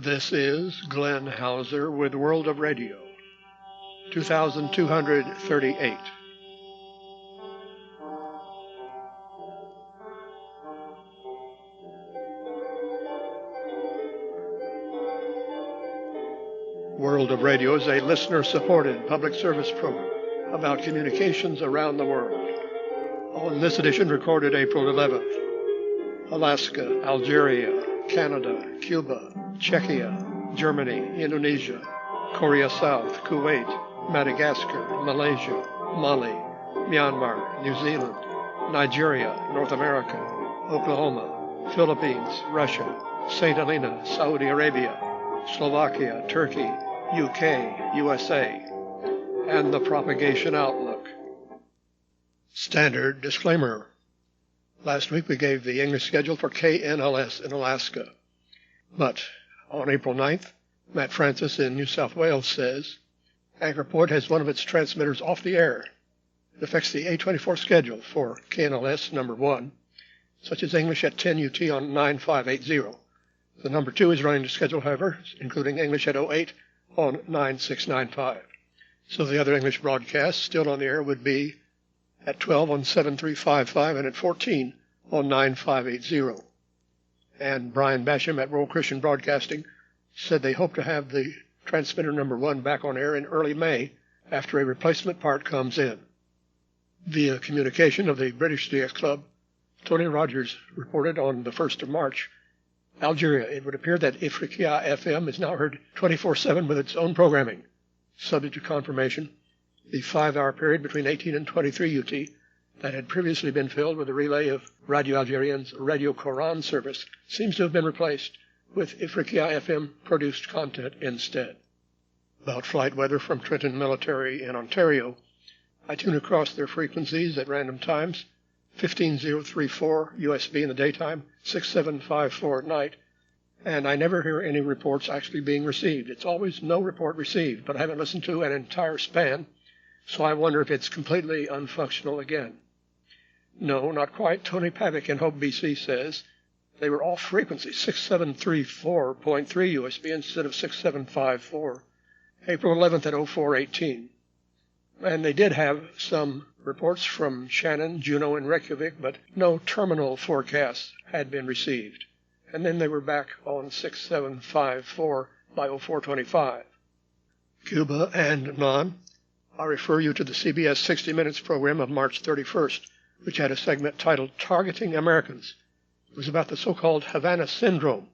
This is Glenn Hauser with World of Radio, 2238. World of Radio is a listener-supported public service program about communications around the world. On this edition, recorded April 11th, Alaska, Algeria, Canada, Cuba, Czechia, Germany, Indonesia, Korea South, Kuwait, Madagascar, Malaysia, Mali, Myanmar, New Zealand, Nigeria, North America, Oklahoma, Philippines, Russia, St. Helena, Saudi Arabia, Slovakia, Turkey, UK, USA, and the Propagation Outlook. Standard disclaimer. Last week we gave the English schedule for KNLS in Alaska. But on April 9th, Matt Francis in New South Wales says, Anchor Point has one of its transmitters off the air. It affects the A24 schedule for KNLS number 1, such as English at 10 UT on 9580. The number 2 is running the schedule, however, including English at 08 on 9695. So the other English broadcasts still on the air would be at 12 on 7355 and at 14 on 9580. And Brian Basham at World Christian Broadcasting said they hope to have the transmitter number 1 back on air in early May after a replacement part comes in. Via communication of the British DX Club, Tony Rogers reported on the 1st of March, Algeria, it would appear that Ifriqiya FM is now heard 24/7 with its own programming. Subject to confirmation, the 5-hour period between 18 and 23 UT that had previously been filled with a relay of Radio Algerien's Radio Quran service seems to have been replaced with Ifriqiya FM produced content instead. About flight weather from Trenton Military in Ontario, I tune across their frequencies at random times, 15034 USB in the daytime, 6754 at night, and I never hear any reports actually being received. It's always no report received, but I haven't listened to an entire span, so I wonder if it's completely unfunctional again. No, not quite. Tony Pavick in Hope, BC says they were off frequency, 6734.3 USB instead of 6754, April 11th at 0418. And they did have some reports from Shannon, Juneau, and Reykjavik, but no terminal forecasts had been received. And then they were back on 6754 by 0425. Cuba and non, I refer you to the CBS 60 Minutes program of March 31st, which had a segment titled Targeting Americans. It was about the so-called Havana Syndrome,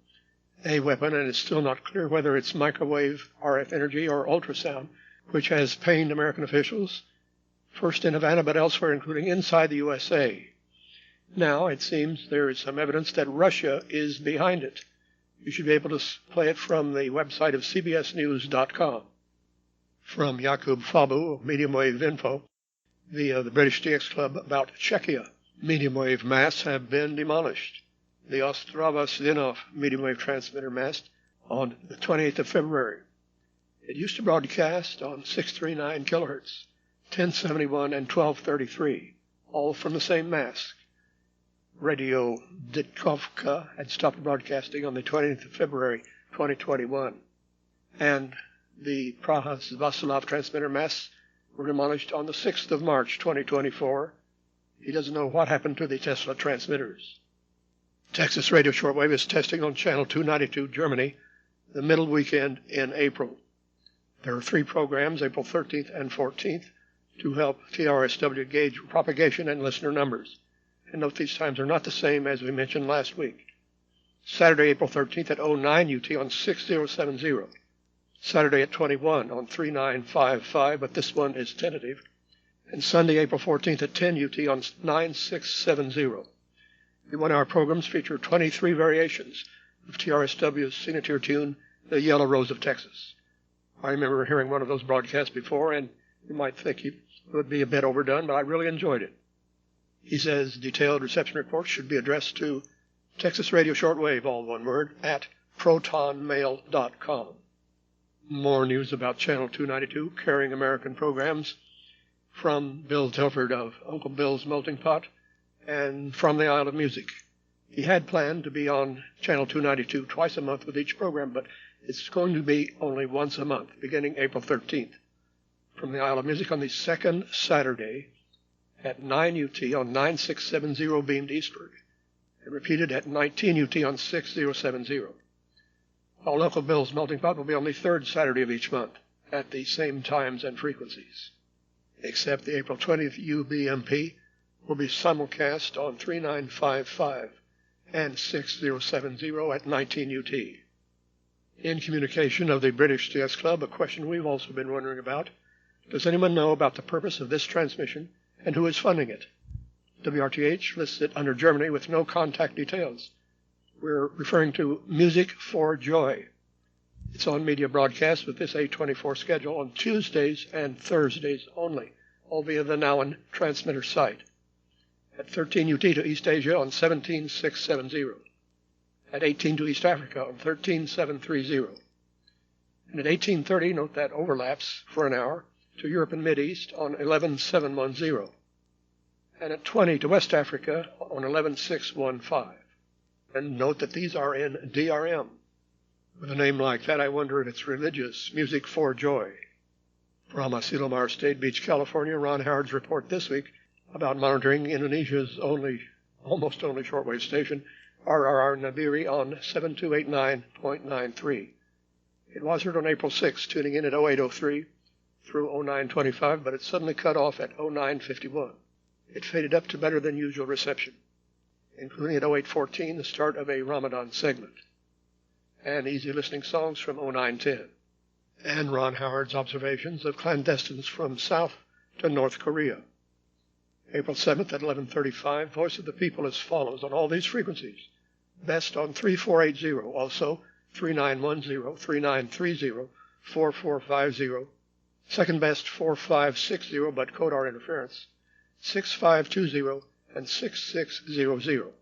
a weapon, and it's still not clear whether it's microwave, RF energy, or ultrasound, which has pained American officials, first in Havana but elsewhere, including inside the USA. Now, it seems there is some evidence that Russia is behind it. You should be able to play it from the website of cbsnews.com. From Jakub Fabu of Medium Wave Info, via the British DX Club about Czechia, medium wave masts have been demolished. The Ostrava Svinov medium wave transmitter mast on the 28th of February. It used to broadcast on 639 kilohertz, 1071 and 1233, all from the same mast. Radio Ditkovka had stopped broadcasting on the 20th of February 2021, and the Prahas Vasilov transmitter masts were demolished on the 6th of March 2024. He doesn't know what happened to the Tesla transmitters. Texas Radio Shortwave is testing on Channel 292 Germany the middle weekend in April. There are 3 programs, April 13th and 14th, to help TRSW gauge propagation and listener numbers. And note these times are not the same as we mentioned last week. Saturday, April 13th at 09 UT on 6070. Saturday at 21 on 3955, but this one is tentative. And Sunday, April 14th at 10 UT on 9670. The 1-hour programs feature 23 variations of TRSW's signature tune, The Yellow Rose of Texas. I remember hearing one of those broadcasts before, and you might think it would be a bit overdone, but I really enjoyed it. He says detailed reception reports should be addressed to Texas Radio Shortwave, all one word, at protonmail.com. More news about Channel 292, carrying American programs, from Bill Telford of Uncle Bill's Melting Pot, and from the Isle of Music. He had planned to be on Channel 292 twice a month with each program, but it's going to be only once a month, beginning April 13th, from the Isle of Music on the second Saturday at 9 UT on 9670 beamed eastward, and repeated at 19 UT on 6070. While Local Bill's Melting Pot will be on the third Saturday of each month at the same times and frequencies, except the April 20th UBMP will be simulcast on 3955 and 6070 at 19 UT. In communication of the British CS Club, a question we've also been wondering about: does anyone know about the purpose of this transmission and who is funding it? WRTH lists it under Germany with no contact details. We're referring to Music for Joy. It's on media broadcast with this 824 schedule on Tuesdays and Thursdays only, all via the Nowen transmitter site. At 13 UT to East Asia on 17670. At 18 to East Africa on 13730. And at 1830, note that overlaps for an hour, to Europe and Mideast on 11710. And at 20 to West Africa on 11615. And note that these are in DRM. With a name like that, I wonder if it's religious. Music for Joy. From Asilomar State Beach, California, Ron Howard's report this week about monitoring Indonesia's almost only shortwave station, RRR Nabiri, on 7289.93. It was heard on April 6, tuning in at 0803 through 0925, but it suddenly cut off at 0951. It faded up to better than usual reception, including at 0814 the start of a Ramadan segment, and easy listening songs from 0910, and Ron Howard's observations of clandestines from South to North Korea. April 7th at 11:35, Voice of the People as follows on all these frequencies. Best on 3480, also 3910, 3930, 4450. Second best 4560, but Kodar interference, 6520 and 6600.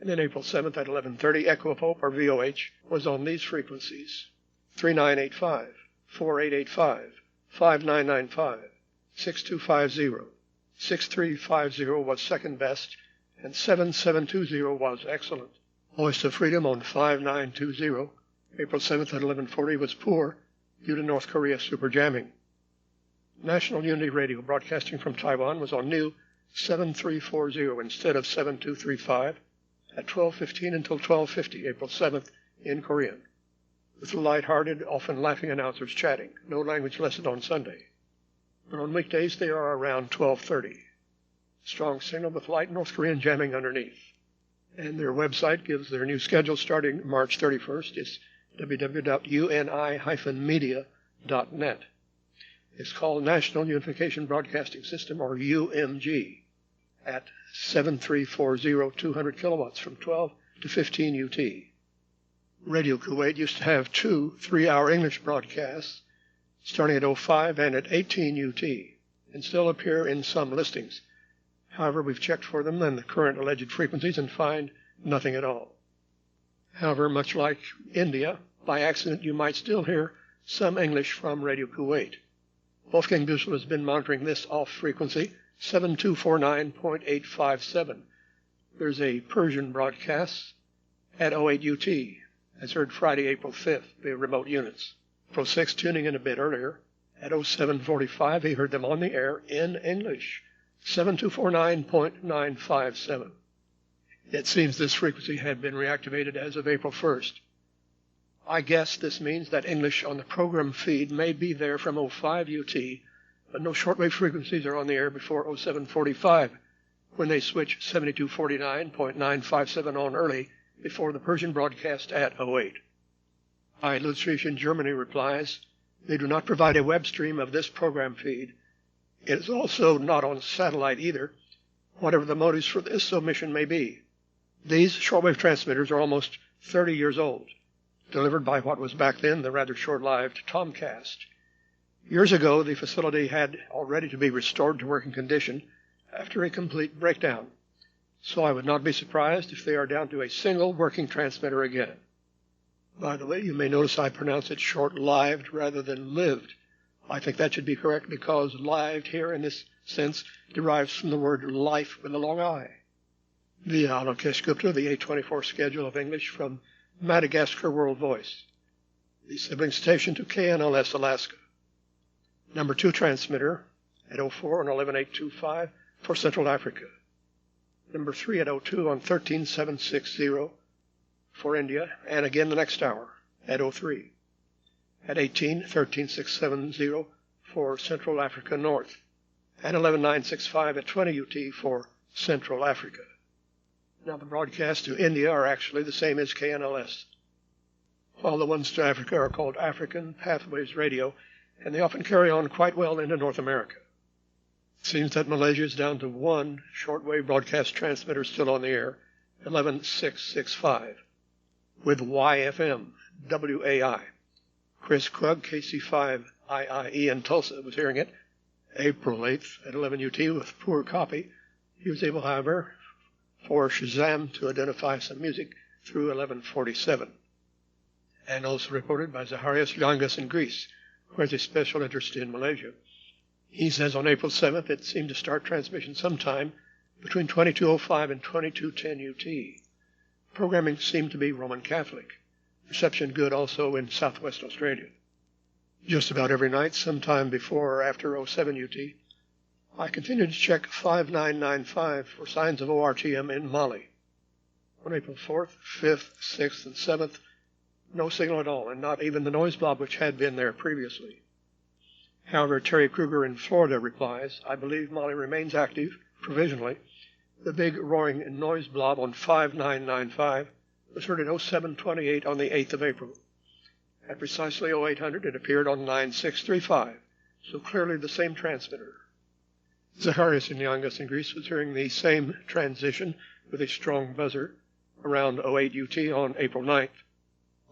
And then April 7th at 11:30, Echo of Hope, or VOH, was on these frequencies: 3985, 4885, 5995, 6250. 6350 was second best, and 7720 was excellent. Voice of Freedom on 5920, April 7th at 11:40, was poor due to North Korea super jamming. National Unity Radio, broadcasting from Taiwan, was on new 7340 instead of 7235 at 12:15 until 12:50, April 7th, in Korean, with light-hearted, often laughing announcers chatting. No language lesson on Sunday. But on weekdays, they are around 12:30. Strong signal with light North Korean jamming underneath. And their website gives their new schedule starting March 31st. It's www.uni-media.net. It's called National Unification Broadcasting System, or UMG, at 7340, 200 kilowatts from 12 to 15 UT. Radio Kuwait used to have 2 3-hour English broadcasts, starting at 05 and at 18 UT, and still appear in some listings. However, we've checked for them and the current alleged frequencies and find nothing at all. However, much like India, by accident you might still hear some English from Radio Kuwait. Wolfgang Büssel has been monitoring this off frequency, 7249.857. There's a Persian broadcast at 08 UT, as heard Friday, April 5th, via remote units. Pro 6 tuning in a bit earlier. At 0745, he heard them on the air in English, 7249.957. It seems this frequency had been reactivated as of April 1st. I guess this means that English on the program feed may be there from 05 UT, but no shortwave frequencies are on the air before 0745, when they switch 7249.957 on early before the Persian broadcast at 08. Illustration Germany replies, they do not provide a web stream of this program feed. It is also not on satellite either, whatever the motives for this omission may be. These shortwave transmitters are almost 30 years old, delivered by what was back then the rather short-lived Tomcast. Years ago, the facility had already to be restored to working condition after a complete breakdown, so I would not be surprised if they are down to a single working transmitter again. By the way, you may notice I pronounce it short-lived rather than lived. I think that should be correct because lived here in this sense derives from the word life with a long I. Via Alokesh Gupta, the 824 schedule of English from Madagascar World Voice, the sibling station to KNLS Alaska. Number 2 transmitter at 04 on 11825 for Central Africa. Number 3 at 02 on 13760 for India, and again the next hour at 03. At 18, 13670 for Central Africa North, and 11965 at 20 UT for Central Africa. Now the broadcasts to India are actually the same as KNLS, while the ones to Africa are called African Pathways Radio, and they often carry on quite well into North America. It seems that Malaysia is down to one shortwave broadcast transmitter still on the air, 11665, with YFM, WAI. Chris Krug, KC5IIE in Tulsa, was hearing it April 8th at 11 UT with poor copy. He was able, however, for Shazam to identify some music through 1147. And also reported by Zacharias Lyangas in Greece, who has a special interest in Malaysia. He says on April 7th it seemed to start transmission sometime between 2205 and 2210 UT. Programming seemed to be Roman Catholic. Reception good also in Southwest Australia. Just about every night, sometime before or after 07 UT, I continued to check 5995 for signs of ORTM in Mali. On April 4th, 5th, 6th, and 7th, no signal at all, and not even the noise blob which had been there previously. However, Terry Kruger in Florida replies, I believe Mali remains active, provisionally. The big roaring noise blob on 5995 was heard at 0728 on the 8th of April. At precisely 0800, it appeared on 9635, so clearly the same transmitter. Zacharias in Lyangas in Greece was hearing the same transition with a strong buzzer around 08 UT on April 9th.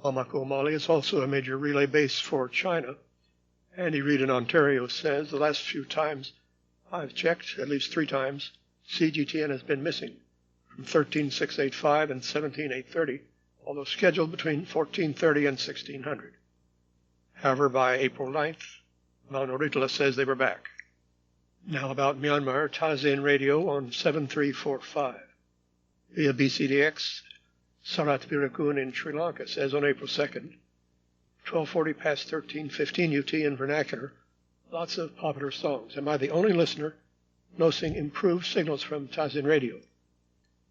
Bamako, Mali is also a major relay base for China. Andy Reid in Ontario says the last few times I've checked, at least 3 times, CGTN has been missing from 13685 and 17830, although scheduled between 1430 and 1600. However, by April 9th, Mount Oritla says they were back. Now about Myanmar, Tazin Radio on 7345. Via BCDX, Sarat Virakun in Sri Lanka says on April 2nd, 1240 past 1315 UT in vernacular, lots of popular songs. Am I the only listener noticing improved signals from Tazin Radio?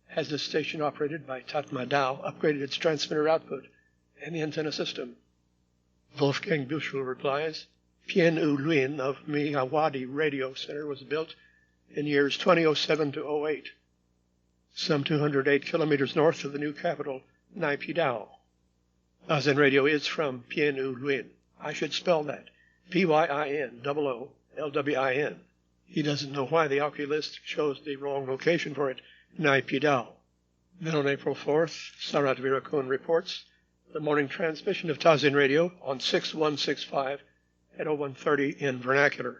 Has the station operated by Tatma Dao upgraded its transmitter output and the antenna system? Wolfgang Buschel replies, Pien U Luin of Miyawadi Radio Center was built in years 2007 to 08, some 208 kilometers north of the new capital, Naypyidaw. Tazin Radio is from Pien U Luin. I should spell that, Pyin-OOLWIN. He doesn't know why the oculist chose the wrong location for it, Naypyidaw. Then on April 4th, Sarat Virakun reports the morning transmission of Tazin Radio on 6165 at 0130 in vernacular,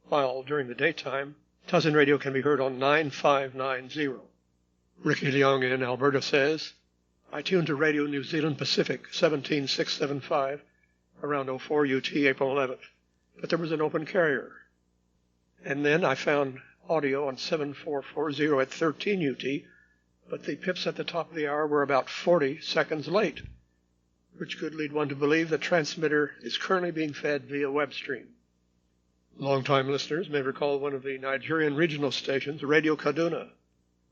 while during the daytime, Tazin Radio can be heard on 9590. Ricky Leong in Alberta says, I tuned to Radio New Zealand Pacific 17675 around 04 UT April 11th, but there was an open carrier. And then I found audio on 7440 at 13 UT, but the pips at the top of the hour were about 40 seconds late, which could lead one to believe the transmitter is currently being fed via web stream. Longtime listeners may recall one of the Nigerian regional stations, Radio Kaduna,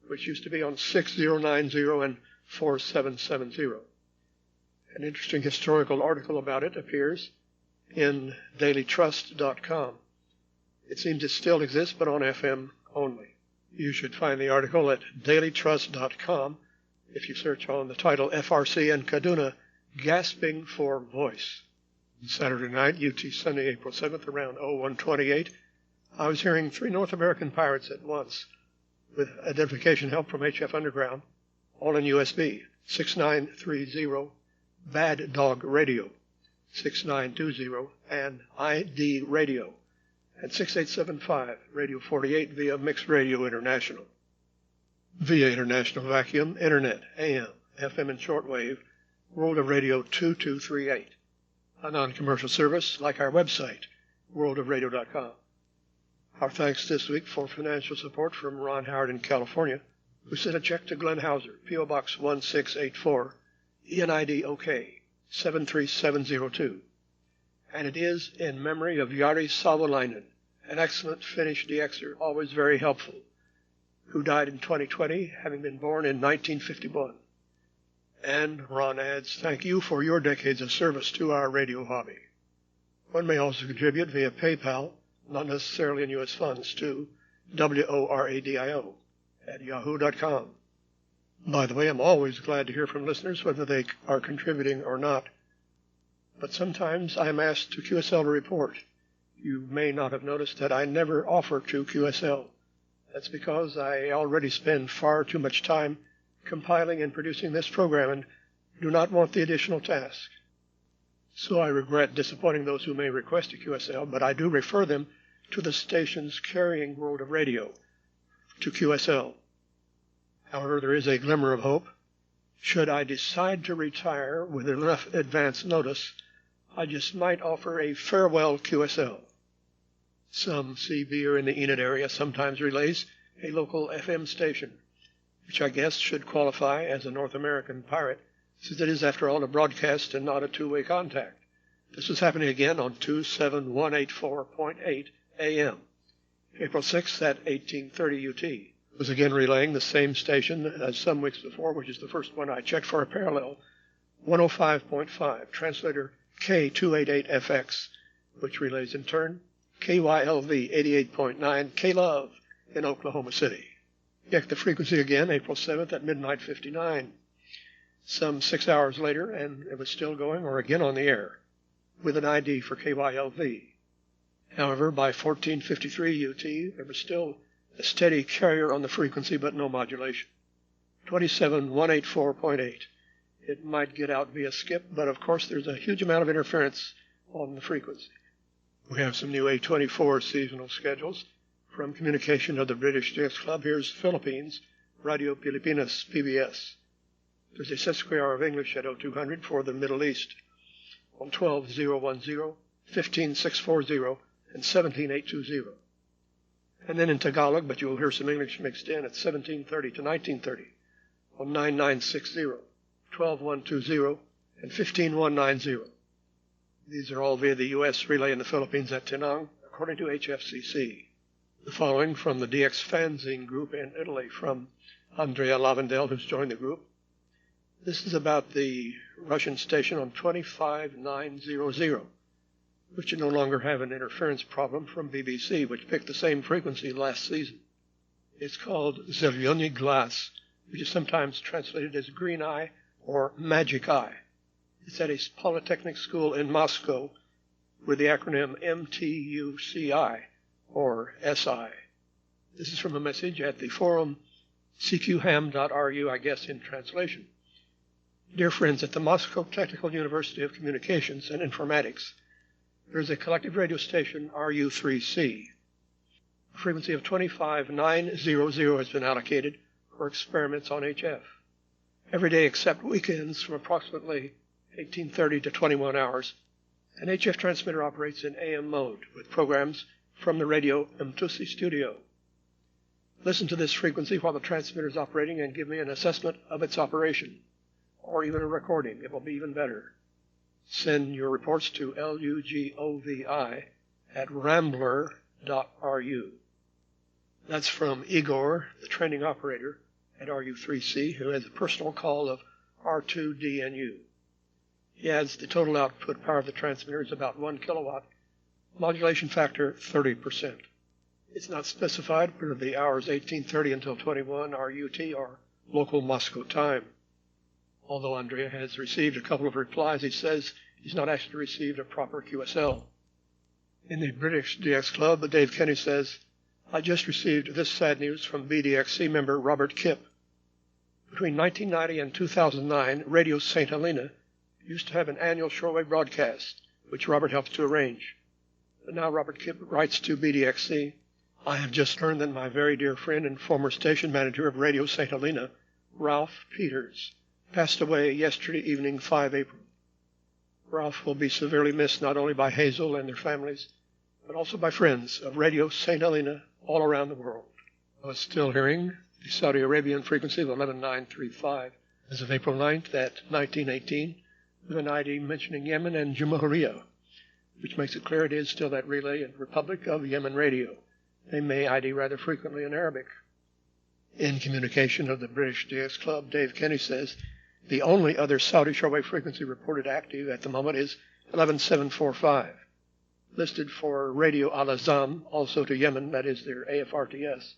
which used to be on 6090 and 4770. An interesting historical article about it appears in dailytrust.com. It seems it still exists, but on FM only. You should find the article at dailytrust.com if you search on the title FRC and Kaduna, Gasping for Voice. Saturday night, UT Sunday, April 7th, around 0128, I was hearing 3 North American pirates at once, with identification help from HF Underground, all in USB, 6930, Bad Dog Radio, 6920, and ID Radio, and 6875, Radio 48 via Mixed Radio International. Via International Vacuum, Internet, AM, FM and shortwave, World of Radio 2238, a non-commercial service like our website, worldofradio.com. Our thanks this week for financial support from Ron Howard in California, who sent a check to Glenn Hauser, P.O. Box 1684, ENID OK 73702. And it is in memory of Jari Savolainen, an excellent Finnish DXer, always very helpful, who died in 2020, having been born in 1951. And Ron adds, thank you for your decades of service to our radio hobby. One may also contribute via PayPal, not necessarily in U.S. funds, to WORADIO@yahoo.com. By the way, I'm always glad to hear from listeners, whether they are contributing or not. But sometimes I am asked to QSL to report. You may not have noticed that I never offer to QSL. That's because I already spend far too much time compiling and producing this program and do not want the additional task. So I regret disappointing those who may request a QSL, but I do refer them to the stations carrying World of Radio, to QSL. However, there is a glimmer of hope. Should I decide to retire with enough advance notice, I just might offer a farewell QSL. Some CB or in the Enid area sometimes relays a local FM station, which I guess should qualify as a North American pirate, since it is, after all, a broadcast and not a two-way contact. This was happening again on 27184.8 AM, April 6th at 1830 UT. It was again relaying the same station as some weeks before, which is the first one I checked for a parallel, 105.5, translator K288FX, which relays in turn KYLV 88.9 K-Love in Oklahoma City. Check the frequency again, April 7th at midnight 59. Some 6 hours later, and it was still going or again on the air, with an ID for KYLV. However, by 1453 UT, there was still a steady carrier on the frequency, but no modulation. 27184.8. It might get out via skip, but of course there's a huge amount of interference on the frequency. We have some new A24 seasonal schedules from communication of the British DX Club. Here's Philippines, Radio Pilipinas, PBS. There's a set square hour of English at 0200 for the Middle East on 12010, 15640, and 17820. And then in Tagalog, but you'll hear some English mixed in, at 1730 to 1930 on 9960, 12120, and 15190. These are all via the U.S. relay in the Philippines at Tinang, according to HFCC. The following from the DX Fanzine group in Italy from Andrea Lavandel, who's joined the group. This is about the Russian station on 25900, which no longer have an interference problem from BBC, which picked the same frequency last season. It's called Zelyony Glass, which is sometimes translated as green eye or magic eye. It's at a polytechnic school in Moscow with the acronym MTUCI, or SI. This is from a message at the forum cqham.ru, I guess in translation. Dear friends, at the Moscow Technical University of Communications and Informatics, there is a collective radio station, RU3C. A frequency of 25900 has been allocated for experiments on HF. Every day except weekends from approximately 1830 to 21 hours, an HF transmitter operates in AM mode with programs from the Radio Mtusi studio. Listen to this frequency while the transmitter is operating and give me an assessment of its operation, or even a recording. It will be even better. Send your reports to lugovi@rambler.ru. That's from Igor, the training operator at RU3C, who has a personal call of R2DNU. He adds the total output power of the transmitter is about 1 kilowatt, modulation factor 30%. It's not specified whether the hours 1830 until 21 are UT or local Moscow time. Although Andrea has received a couple of replies, he says he's not actually received a proper QSL. In the British DX Club, Dave Kenny says, I just received this sad news from BDXC member Robert Kipp. Between 1990 and 2009, Radio St. Helena used to have an annual shortwave broadcast, which Robert helped to arrange. But now Robert Kipp writes to BDXC, I have just learned that my very dear friend and former station manager of Radio St. Helena, Ralph Peters, passed away yesterday evening, 5 April. Ralph will be severely missed not only by Hazel and their families, but also by friends of Radio St. Helena all around the world. I was still hearing the Saudi Arabian frequency of 11935 as of April 9th at 1918, with an ID mentioning Yemen and Jamhuriya, which makes it clear it is still that relay and Republic of Yemen radio. They may ID rather frequently in Arabic. In communication of the British DX Club, Dave Kenny says the only other Saudi shortwave frequency reported active at the moment is 11745, listed for Radio Al-Azam, also to Yemen, that is their AFRTS.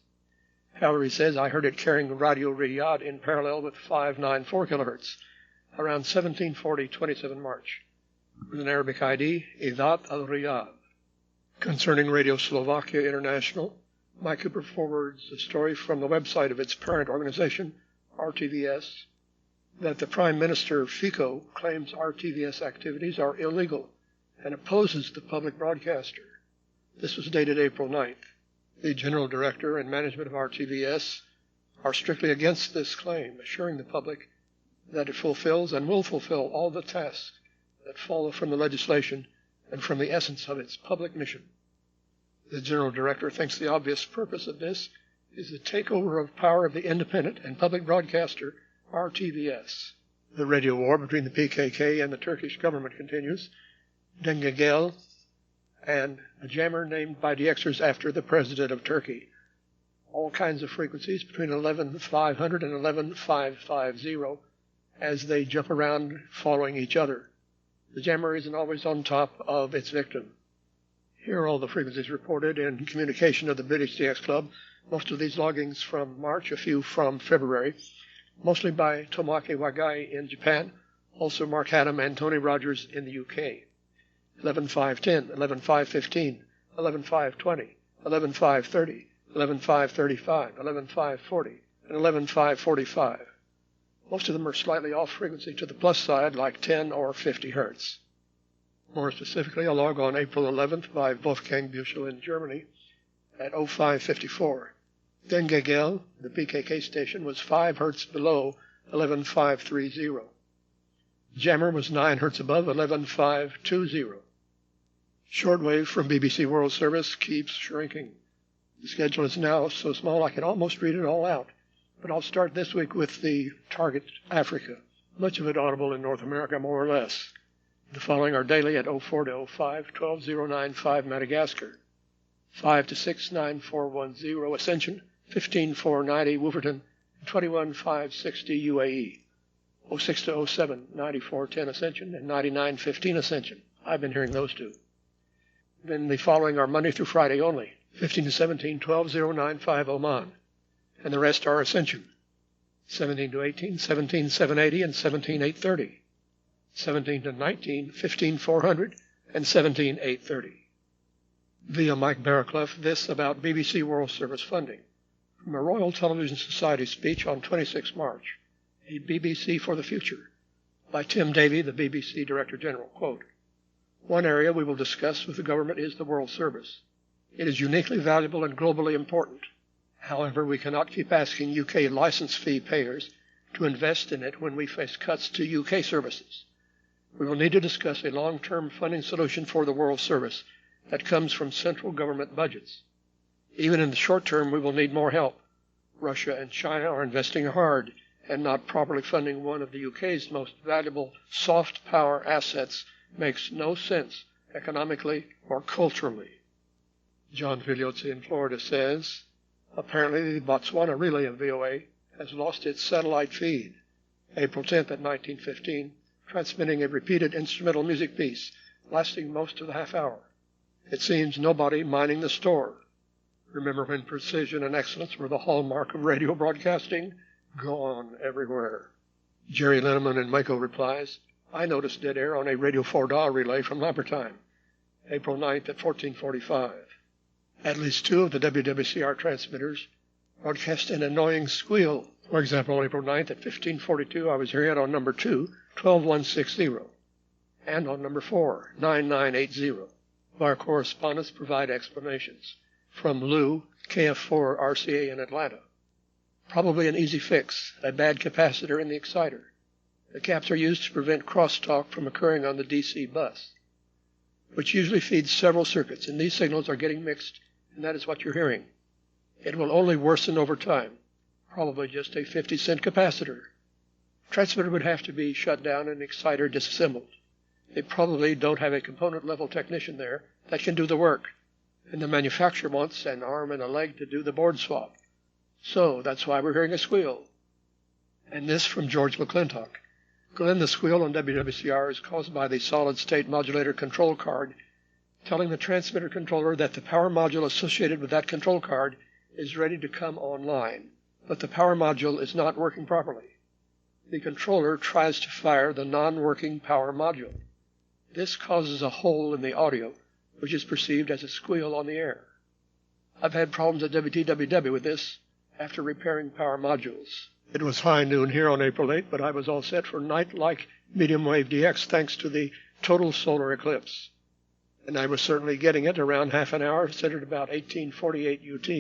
However, he says, I heard it carrying Radio Riyadh in parallel with 594 kHz around 1740, 27 March, with an Arabic ID, Idat al-Riyadh. Concerning Radio Slovakia International, Mike Cooper forwards a story from the website of its parent organization, RTVS, that the Prime Minister Fico claims RTVS activities are illegal and opposes the public broadcaster. This was dated April 9th. The General Director and management of RTVS are strictly against this claim, assuring the public that it fulfills and will fulfill all the tasks that follow from the legislation and from the essence of its public mission. The General Director thinks the obvious purpose of this is the takeover of power of the independent and public broadcaster RTVS. The radio war between the PKK and the Turkish government continues. Dengegel and a jammer named by DXers after the President of Turkey. All kinds of frequencies between 11,500 and 11,550 as they jump around following each other. The jammer isn't always on top of its victim. Here are all the frequencies reported in communication of the British DX Club, most of these loggings from March, a few from February, mostly by Tomoaki Wagai in Japan, also Mark Haddam and Tony Rogers in the UK. 11,510, 11,515, 11,520, 11,530, 11,535, 11,540, and 11,545. Most of them are slightly off frequency to the plus side, like 10 or 50 hertz. More specifically, a log on April 11th by Wolfgang Büchel in Germany at 0554. Dengegel, the PKK station, was 5 hertz below 11,530. Jammer was 9 hertz above 11,520. Shortwave from BBC World Service keeps shrinking. The schedule is now so small I can almost read it all out, but I'll start this week with the target Africa, much of it audible in North America more or less. The following are daily at 04 to 05, 12095 Madagascar, 5 to 6, 9410 Ascension, 15490 Wolverton, 21560 UAE, 06 to 07, 9410 Ascension, and 9915 Ascension. I've been hearing those two. Then the following are Monday through Friday only, 15 to 17, 12095 Oman, and the rest are Ascension, 17 to 18, 17780 and 17830, 17 to 19, 15400 and 17830. Via Mike Barraclough, this about BBC World Service funding. From a Royal Television Society speech on 26 March, A BBC for the Future, by Tim Davie, the BBC Director General. Quote, one area we will discuss with the government is the World Service. It is uniquely valuable and globally important. However, we cannot keep asking UK license fee payers to invest in it when we face cuts to UK services. We will need to discuss a long-term funding solution for the World Service that comes from central government budgets. Even in the short term, we will need more help. Russia and China are investing hard and not properly funding one of the UK's most valuable soft power assets makes no sense economically or culturally. John Figliozzi in Florida says, apparently the Botswana relay of VOA has lost its satellite feed. April 10th at 1915, transmitting a repeated instrumental music piece lasting most of the half hour. It seems nobody minding the store. Remember when precision and excellence were the hallmark of radio broadcasting? Gone everywhere. Jerry Linneman in Mako replies, I noticed dead air on a Radio 4DA relay from Lambertheim, April 9th at 1445. At least 2 of the WWCR transmitters broadcast an annoying squeal. For example, on April 9th at 1542, I was hearing it on number 2, 12160, and on number 4, 9980. Our correspondents provide explanations. From Lou, KF4 RCA in Atlanta. Probably an easy fix, a bad capacitor in the exciter. The caps are used to prevent crosstalk from occurring on the DC bus, which usually feeds several circuits, and these signals are getting mixed, and that is what you're hearing. It will only worsen over time. probably just a 50-cent capacitor. Transmitter would have to be shut down and exciter disassembled. They probably don't have a component-level technician there that can do the work, and the manufacturer wants an arm and a leg to do the board swap. So that's why we're hearing a squeal. And this from George McClintock. Glenn, the squeal on WWCR is caused by the solid-state modulator control card telling the transmitter controller that the power module associated with that control card is ready to come online, but the power module is not working properly. The controller tries to fire the non-working power module. This causes a hole in the audio, which is perceived as a squeal on the air. I've had problems at WTWW with this after repairing power modules. It was high noon here on April 8, but I was all set for night-like medium wave DX thanks to the total solar eclipse. And I was certainly getting it around half an hour, centered about 1848 UT.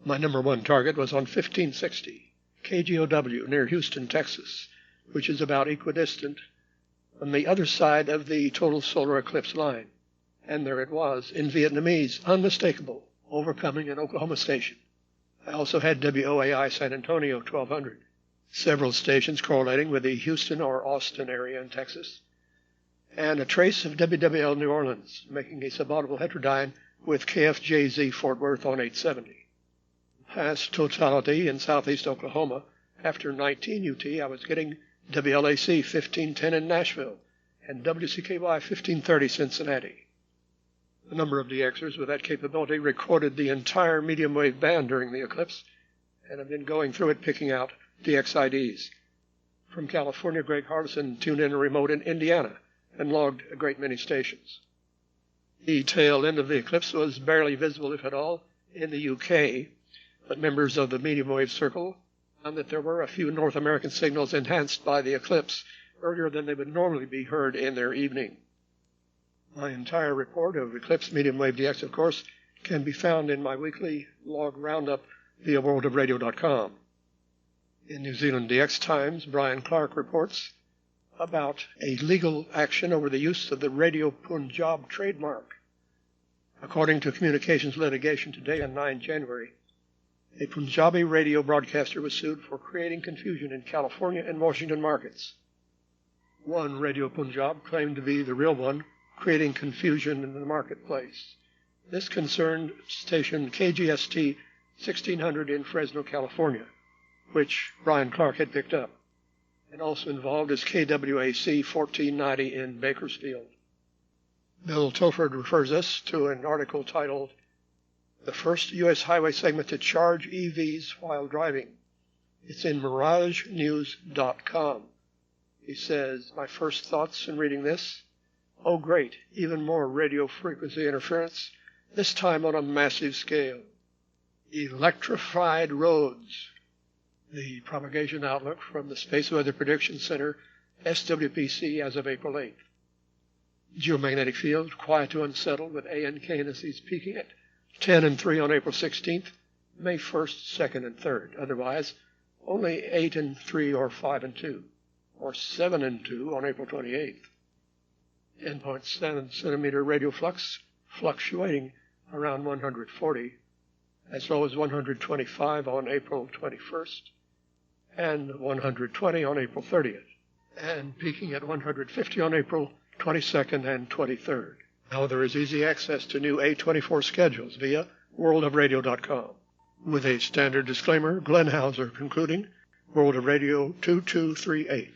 My number one target was on 1560, KGOW, near Houston, Texas, which is about equidistant on the other side of the total solar eclipse line. And there it was, in Vietnamese, unmistakable, overcoming an Oklahoma station. I also had WOAI San Antonio 1200, several stations correlating with the Houston or Austin area in Texas, and a trace of WWL New Orleans, making a subaudible heterodyne with KFJZ Fort Worth on 870. Past totality in southeast Oklahoma, after 19 UT, I was getting WLAC 1510 in Nashville and WCKY 1530 Cincinnati. A number of DXers with that capability recorded the entire medium wave band during the eclipse and have been going through it picking out DX IDs. From California, Greg Hardison tuned in a remote in Indiana and logged a great many stations. The tail end of the eclipse was barely visible, if at all, in the UK, but members of the medium wave circle found that there were a few North American signals enhanced by the eclipse earlier than they would normally be heard in their evening. My entire report of Eclipse Medium Wave DX, of course, can be found in my weekly log roundup via worldofradio.com. In New Zealand DX Times, Brian Clark reports about a legal action over the use of the Radio Punjab trademark. According to Communications Litigation Today on 9 January, a Punjabi radio broadcaster was sued for creating confusion in California and Washington markets. One, Radio Punjab, claimed to be the real one, creating confusion in the marketplace. This concerned station KGST 1600 in Fresno, California, which Brian Clark had picked up, and also involved is KWAC 1490 in Bakersfield. Bill Toford refers us to an article titled, "The First U.S. Highway Segment to Charge EVs While Driving." It's in MirageNews.com. He says, "My first thoughts in reading this, oh great, even more radio frequency interference, this time on a massive scale. Electrified roads." The propagation outlook from the Space Weather Prediction Center, SWPC, as of April 8th. Geomagnetic field, quiet to unsettled, with A and K indices peaking at 10 and 3 on April 16th, May 1st, 2nd, and 3rd. Otherwise, only 8 and 3 or 5 and 2, or 7 and 2 on April 28th. 10.7 centimeter radial flux fluctuating around 140, as low as 125 on April 21st, and 120 on April 30th, and peaking at 150 on April 22nd and 23rd. Now there is easy access to new A24 schedules via worldofradio.com. With a standard disclaimer, Glenn Hauser concluding, World of Radio 2238.